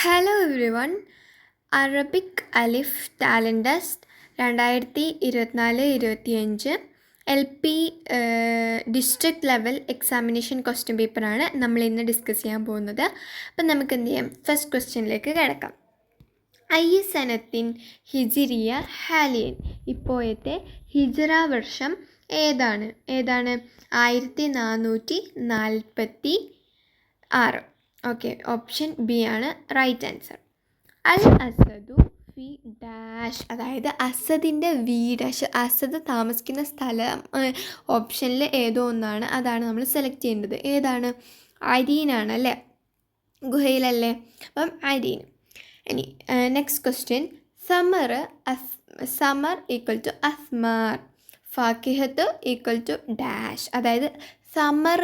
Hello every one. Arabic അലിഫ് talent test 2024-25 LP district level examination question പേപ്പറാണ് നമ്മൾ ഇന്ന് discuss ചെയ്യാൻ പോകുന്നത്. അപ്പം നമുക്ക് എന്ത് ചെയ്യാം, ഫസ്റ്റ് ക്വസ്റ്റ്യനിലേക്ക് കിടക്കാം. ഐ സനത്തിൻ ഹിജിരിയ ഹാലിയൻ, ഇപ്പോഴത്തെ ഹിജറ വർഷം ഏതാണ്? 1446. ഓക്കെ, ഓപ്ഷൻ ബി ആണ് റൈറ്റ് ആൻസർ. അൽ അസദു ഫി ഡാഷ്, അതായത് അസദിൻ്റെ വി ഡാഷ്, അസദ് താമസിക്കുന്ന സ്ഥലം ഓപ്ഷനിൽ ഏതോ ഒന്നാണ്, അതാണ് നമ്മൾ സെലക്ട് ചെയ്യേണ്ടത്. ഏതാണ്? അരീനാണ് അല്ലേ, ഗുഹയിലല്ലേ, അപ്പം അരീൻ. ഇനി നെക്സ്റ്റ് ക്വസ്റ്റ്യൻ. സമർ ഈക്വൽ ടു അസ്മാർ, ഫാക്കിഹത്ത് ഈക്വൽ ടു ഡാഷ്. അതായത് സമർ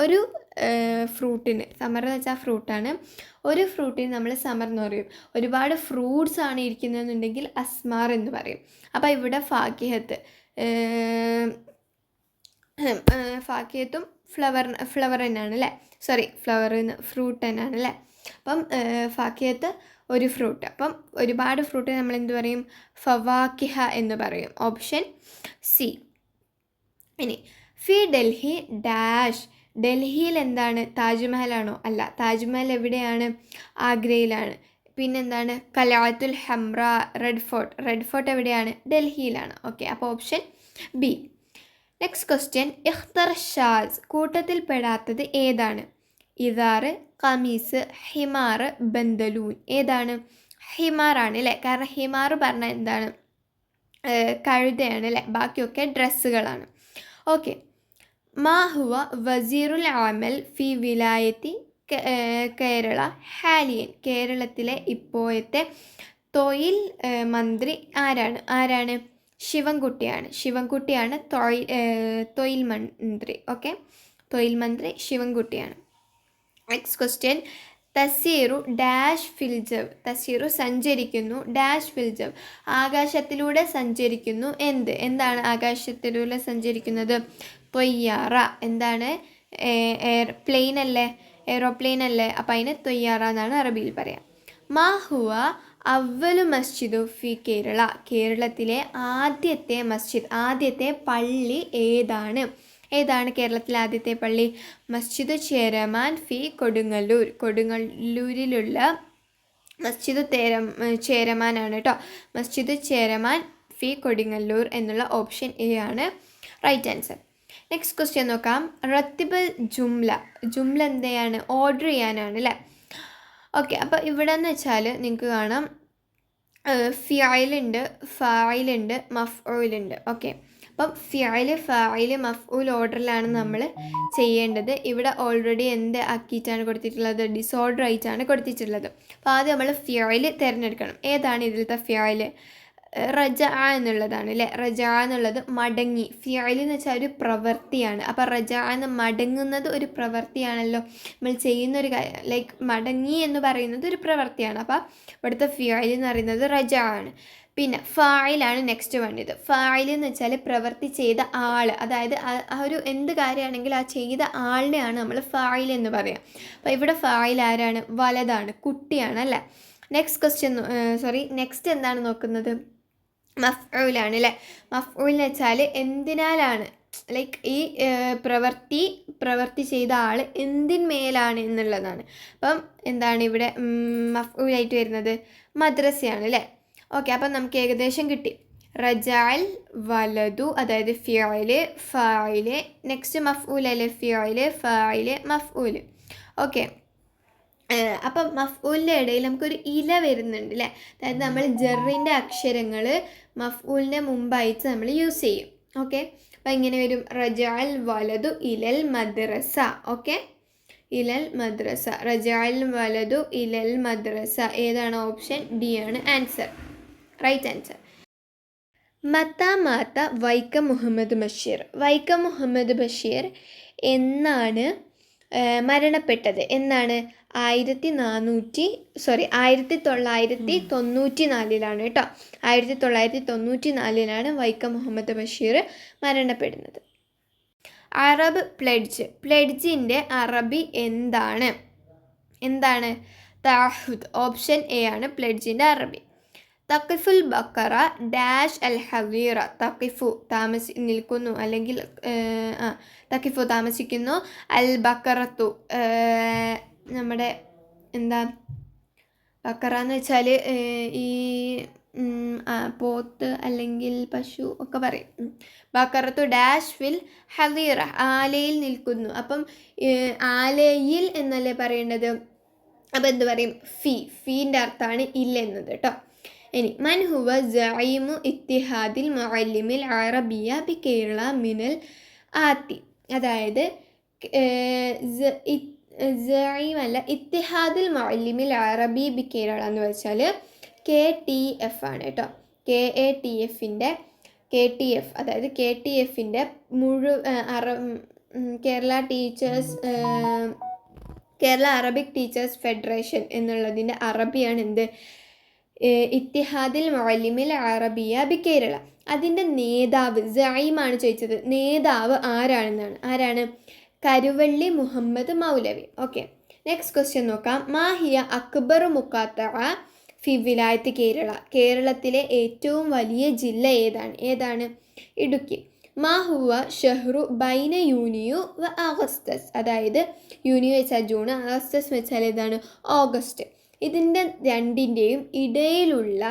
ഒരു ഫ്രൂട്ടിന്, സമർ എന്ന് വെച്ചാൽ ഫ്രൂട്ടാണ്, ഒരു ഫ്രൂട്ടിന് നമ്മൾ സമർ എന്ന് പറയും. ഒരുപാട് ഫ്രൂട്ട്സ് ആണ് ഇരിക്കുന്നതെന്നുണ്ടെങ്കിൽ അസ്മാർ എന്ന് പറയും. അപ്പോൾ ഇവിടെ ഫാക്കിഹത്തും ഫ്ലവർ തന്നെയാണ് അല്ലേ, ഫ്ലവർ ഫ്രൂട്ട് തന്നെയാണ് അല്ലേ. അപ്പം ഫാക്കിഹത്ത് ഒരു ഫ്രൂട്ട്, അപ്പം ഒരുപാട് ഫ്രൂട്ട് നമ്മൾ എന്ത് പറയും? ഫവാക്കിഹ എന്ന് പറയും. Option C. ഇനി ഫി ഡൽഹി ഡാഷ്, ഡൽഹിയിൽ എന്താണ്? താജ്മഹലാണോ? അല്ല, താജ്മഹൽ എവിടെയാണ്? ആഗ്രയിലാണ്. പിന്നെന്താണ്? കലാത്തുൽ ഹംറ, റെഡ് ഫോർട്ട് എവിടെയാണ്? ഡൽഹിയിലാണ്. ഓക്കെ, അപ്പോൾ ഓപ്ഷൻ ബി. Next question. ഇഖ്തർ ഷാസ്, കൂട്ടത്തിൽ പെടാത്തത് ഏതാണ്? ഇദാറ്, കമീസ്, ഹിമാർ, ബന്ദലൂൻ. ഏതാണ്? ഹിമാറാണ് അല്ലേ, കാരണം ഹിമാർ പറഞ്ഞാൽ എന്താണ്? കഴുതയാണ് അല്ലേ, ബാക്കിയൊക്കെ ഡ്രസ്സുകളാണ്. ഓക്കെ. മാഹുവ വസീറുൽ അമൽ ഫി വിലായത്തി കേരള ഹാലിയൻ, കേരളത്തിലെ ഇപ്പോഴത്തെ തൊഴിൽ മന്ത്രി ആരാണ്? ശിവൻകുട്ടിയാണ് തൊഴിൽ മന്ത്രി. ഓക്കെ, തൊഴിൽ മന്ത്രി ശിവൻകുട്ടിയാണ്. Next question. തസീറു ഡാഷ് ഫിൽജവ്, തസീറു സഞ്ചരിക്കുന്നു ഡാഷ് ഫിൽജവ്, ആകാശത്തിലൂടെ സഞ്ചരിക്കുന്നു. എന്താണ് ആകാശത്തിലൂടെ സഞ്ചരിക്കുന്നത്? തൊയ്യാറ. എന്താണ്? എയ്റോപ്ലെയിൻ അല്ലേ, അപ്പം അതിന് തൊയ്യാറ എന്നാണ് അറബിയിൽ പറയാം. മാഹുവ അവലു മസ്ജിദു ഫി കേരള, കേരളത്തിലെ ആദ്യത്തെ പള്ളി ഏതാണ്? കേരളത്തിലെ ആദ്യത്തെ പള്ളി? മസ്ജിദ് ചേരമാൻ ഫി കൊടുങ്ങല്ലൂരിലുള്ള മസ്ജിദ് ചേരമാനാണ് കേട്ടോ. മസ്ജിദ് ചേരമാൻ ഫി കൊടുങ്ങല്ലൂർ എന്നുള്ള ഓപ്ഷൻ എ ആണ് റൈറ്റ് ആൻസർ. നെക്സ്റ്റ് ക്വസ്റ്റ്യൻ നോക്കാം. റത്തിബൽ ജുംല എന്തെയാണ്? ഓർഡർ ചെയ്യാനാണ് അല്ലേ. ഓക്കെ, അപ്പോൾ ഇവിടെ എന്ന് വെച്ചാൽ നിങ്ങൾക്ക് കാണാം ഫിയലുണ്ട്, ഫായിലുണ്ട്, മഫ്ഊലുണ്ട്. ഓക്കെ, അപ്പം ഫായിൽ മഫ്ഊൽ ഓർഡറിലാണ് നമ്മൾ ചെയ്യേണ്ടത്. ഇവിടെ ഓൾറെഡി എന്ത് ആക്കിയിട്ടാണ് കൊടുത്തിട്ടുള്ളത്? ഡിസോർഡർ ആയിട്ടാണ് കൊടുത്തിട്ടുള്ളത്. അപ്പോൾ ആദ്യം നമ്മൾ ഫിയൽ തിരഞ്ഞെടുക്കണം. ഏതാണ് ഇതിലത്തെ ഫിയൽ? റജ എന്നുള്ളതാണ് അല്ലേ. റജ എന്നുള്ളത് മടങ്ങി, ഫിയൽ എന്ന് വെച്ചാൽ ഒരു പ്രവൃത്തിയാണ്. അപ്പോൾ റജ എന്ന് മടങ്ങുന്നത് ഒരു പ്രവൃത്തിയാണല്ലോ, നമ്മൾ ചെയ്യുന്നൊരു കാര്യം. ലൈക്ക് മടങ്ങി എന്ന് പറയുന്നത് ഒരു പ്രവൃത്തിയാണ്. അപ്പോൾ ഇവിടുത്തെ ഫിയൽ എന്ന് പറയുന്നത് റജ ആണ്. പിന്നെ ഫായിലാണ് നെക്സ്റ്റ് വേണ്ടത്. ഫായിൽ എന്ന് വെച്ചാൽ പ്രവൃത്തി ചെയ്ത ആൾ, അതായത് ആ ഒരു എന്ത് കാര്യമാണെങ്കിലും ആ ചെയ്ത ആളിനെയാണ് നമ്മൾ ഫായിൽ എന്ന് പറയാം. അപ്പോൾ ഇവിടെ ഫായിൽ ആരാണ്? വലതാണ്, കുട്ടിയാണ് അല്ലേ. നെക്സ്റ്റ് എന്താണ് നോക്കുന്നത്? മഫ്ഊലാണ് അല്ലേ. മഫ്ഊൽ എന്ന് വെച്ചാൽ എന്തിനാലാണ്, ലൈക്ക് ഈ പ്രവൃത്തി ചെയ്ത ആൾ എന്തിന്മേലാണ് എന്നുള്ളതാണ്. അപ്പം എന്താണ് ഇവിടെ മഫ്ഊലായിട്ട് വരുന്നത്? മദ്രസയാണ് അല്ലേ. ഓക്കെ, അപ്പം നമുക്ക് ഏകദേശം കിട്ടി. റജാൽ, വലതു, അതായത് ഫിയല്, ഫായില്, നെക്സ്റ്റ് മഫ്ഊലല്ലേ, ഫിയല്, ഫായില്, മഫ്ഊല്. ഓക്കെ, അപ്പം മഫ്ഊലിൻ്റെ ഇടയിൽ നമുക്കൊരു ഇല വരുന്നുണ്ട് അല്ലേ. അതായത് നമ്മൾ ജറിൻ്റെ അക്ഷരങ്ങൾ മഫ്ഊലിൻ്റെ മുമ്പായിട്ട് നമ്മൾ യൂസ് ചെയ്യും. ഓക്കെ, അപ്പം ഇങ്ങനെ വരും. റജാൽ വലതു ഇലൽ മദ്രസ. ഓക്കെ, ഇലൽ മദ്രസ, റജാൽ വലതു ഇലൽ മദ്രസ. ഏതാണ്? ഓപ്ഷൻ ഡി ആണ് ആൻസർ, റൈറ്റ് ആൻസർ. മാത്ത വൈക്കം മുഹമ്മദ് ബഷീർ എന്നാണ് മരണപ്പെട്ടത്? 1994 കേട്ടോ. 1994 വൈക്കം മുഹമ്മദ് ബഷീർ മരണപ്പെടുന്നത്. അറബ് പ്ലെഡ്ജിൻ്റെ അറബി എന്താണ്? തഅഹുദ്. ഓപ്ഷൻ എ ആണ് പ്ലെഡ്ജിൻ്റെ അറബി. തഖിഫുൽ ബക്കറ ഡാഷ് അൽ ഹദീറ. തഖിഫു നിൽക്കുന്നു, അല്ലെങ്കിൽ തഖിഫു താമസിക്കുന്നു. അൽ ബക്കറത്തു നമ്മുടെ എന്താ ബക്കറ എന്ന് വെച്ചാൽ ഈ പോത്ത് അല്ലെങ്കിൽ പശു ഒക്കെ പറയും. ബക്കറത്തു ഡാഷ് ഫിൽ ഹദീറ ആലയിൽ നിൽക്കുന്നു. അപ്പം ആലയിൽ എന്നല്ലേ പറയേണ്ടത്, അപ്പം എന്ത് പറയും? ഫീൻ്റെ അർത്ഥമാണ് ഇല്ല എന്നത് കേട്ടോ. ഇനി മൻ ഹുവ സഈമു ഇത്തിഹാദിൽ മുഅല്ലിമിൽ അറബിയ ബി കേരള മിനൽ ആത്തി. അതായത് സഈമല്ല, ഇത്തിഹാദിൽ മുഅല്ലിമിൽ അറബി ബി കേരള എന്ന് വെച്ചാൽ KTF ആണ് കേട്ടോ. KTF അതായത് KTFിൻ്റെ കേരള അറബിക് ടീച്ചേഴ്സ് ഫെഡറേഷൻ എന്നുള്ളതിൻ്റെ അറബിയാണ് എന്ത്? ഇത്തിഹാദിൽ മുഅല്ലിമിൽ അറബിയ ബി കേരള. അതിൻ്റെ നേതാവ് സഈമാണ് ചോദിച്ചത്. നേതാവ് ആരാണ്? കരുവള്ളി മുഹമ്മദ് മൗലവി. ഓക്കെ, നെക്സ്റ്റ് ക്വസ്റ്റ്യൻ നോക്കാം. മാഹിയ അക്ബർ മുഖാത്തഅ ഫി വിലായത്ത് കേരള. കേരളത്തിലെ ഏറ്റവും വലിയ ജില്ല ഏതാണ്? ഇടുക്കി. മാഹുവ ഷഹ്റു ബൈന യൂനിയു വ ആഗസ്റ്റസ്. അതായത് യൂനിയു വെച്ചാൽ ജൂൺ, ആഗസ്റ്റസ് വെച്ചാൽ ഏതാണ്? ഓഗസ്റ്റ്. ഇതിൻ്റെ രണ്ടിൻ്റെയും ഇടയിലുള്ള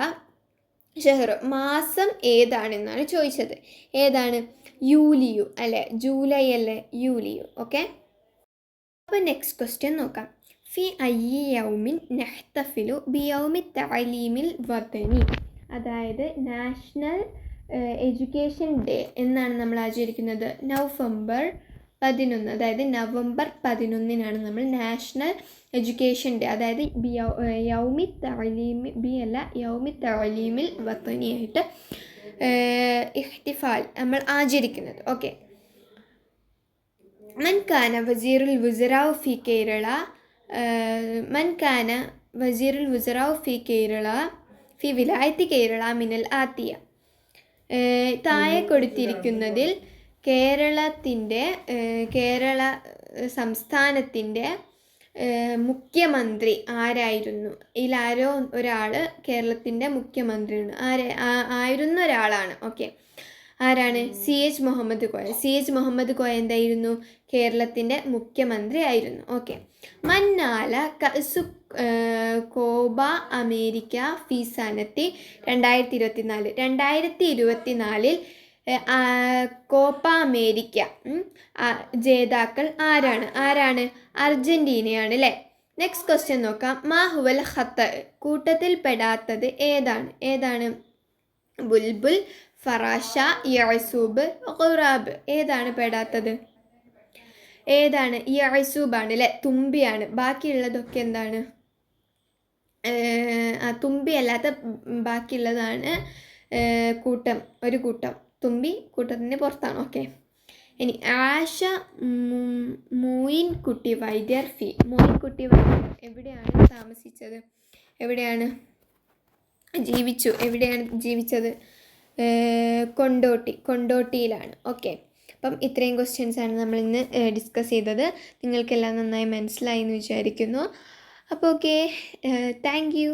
ഷഹ്ർ മാസം ഏതാണെന്നാണ് ചോദിച്ചത്. ഏതാണ്? യൂലിയു അല്ലേ, ജൂലൈ അല്ലേ, യൂലിയു. ഓക്കെ, അപ്പോൾ നെക്സ്റ്റ് ക്വസ്റ്റ്യൻ നോക്കാം. ഫി അയ്യി യൗമിൻ നഹ്തഫിലു ബിയൗമി തഅലീമിൽ വതനി. അതായത് നാഷണൽ എഡ്യൂക്കേഷൻ ഡേ എന്നാണ് നമ്മൾ ആചരിക്കുന്നത്. നവംബർ 11, അതായത് നവംബർ 11 നമ്മൾ നാഷണൽ എഡ്യൂക്കേഷൻ ഡേ, അതായത് യൗമി തഅലീമിൽ വതനിയായിട്ട് ഇഹ്തിഫാൽ നമ്മൾ ആചരിക്കുന്നത്. ഓക്കെ, മൻ കാന വസീറുൽ വുസറാഉ ഫി കേരള ഫി വിലായത്തി കേരള മിനൽ ആത്തിയ. താഴെ കൊടുത്തിരിക്കുന്നതിൽ കേരള സംസ്ഥാനത്തിൻ്റെ മുഖ്യമന്ത്രി ആരായിരുന്നു? ഇതിലാരോ ഒരാൾ കേരളത്തിൻ്റെ മുഖ്യമന്ത്രിയാണ്. ആയിരുന്ന ഒരാളാണ്. ഓക്കെ, ആരാണ്? CH മുഹമ്മദ് കോയ എന്തായിരുന്നു? കേരളത്തിൻ്റെ മുഖ്യമന്ത്രി ആയിരുന്നു. ഓക്കെ, മന്നാല കഅ്സു കോബ അമേരിക്ക ഫി സനത്തി 2024 കോപ്പ അമേരിക്ക ജേതാക്കൾ ആരാണ്? അർജൻറ്റീനയാണ് അല്ലേ. നെക്സ്റ്റ് ക്വസ്റ്റ്യൻ നോക്കാം. മാഹുവൽ ഖത്ത. കൂട്ടത്തിൽ പെടാത്തത് ഏതാണ്? ബുൽബുൽ, ഫറാഷ, യഅ്സൂബ്, ഖുറാബ്. ഏതാണ് പെടാത്തത്? യഅ്സൂബാണ് അല്ലേ, തുമ്പിയാണ്. ബാക്കിയുള്ളതൊക്കെ എന്താണ്? തുമ്പി അല്ലാത്ത ബാക്കിയുള്ളതാണ് ഒരു കൂട്ടം. തുമ്പി കൂട്ടത്തിൻ്റെ പുറത്താണ്. ഓക്കെ, ഇനി ആഷ മോയിൻകുട്ടി വൈദ്യർ എവിടെയാണ് താമസിച്ചത്? എവിടെയാണ് ജീവിച്ചത്? കൊണ്ടോട്ടിയിലാണ്. ഓക്കെ, അപ്പം ഇത്രയും ക്വസ്റ്റ്യൻസാണ് നമ്മളിന്ന് ഡിസ്കസ് ചെയ്തത്. നിങ്ങൾക്കെല്ലാം നന്നായി മനസ്സിലായി എന്ന് വിചാരിക്കുന്നു. അപ്പോൾ ഓക്കെ, താങ്ക് യു.